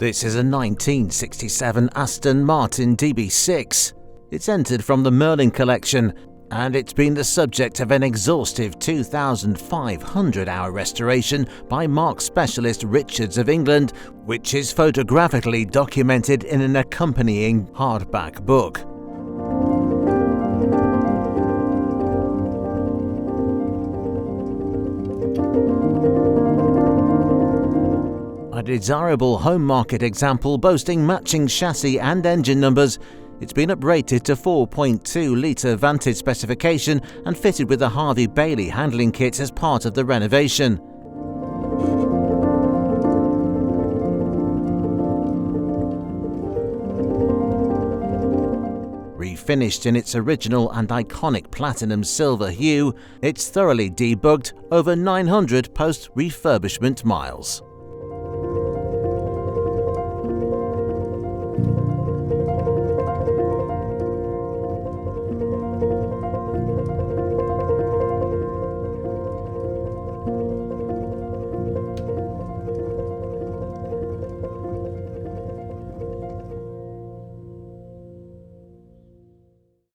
This is a 1967 Aston Martin DB6. It's entered from the Merlin Collection, and it's been the subject of an exhaustive 2,500-hour restoration by marque specialist Richards of England, which is photographically documented in an accompanying hardback book. A desirable home market example boasting matching chassis and engine numbers, it's been uprated to 4.2 litre Vantage specification and fitted with a Harvey Bailey handling kit as part of the renovation. Refinished in its original and iconic platinum silver hue, it's thoroughly debugged over 900 post-refurbishment miles.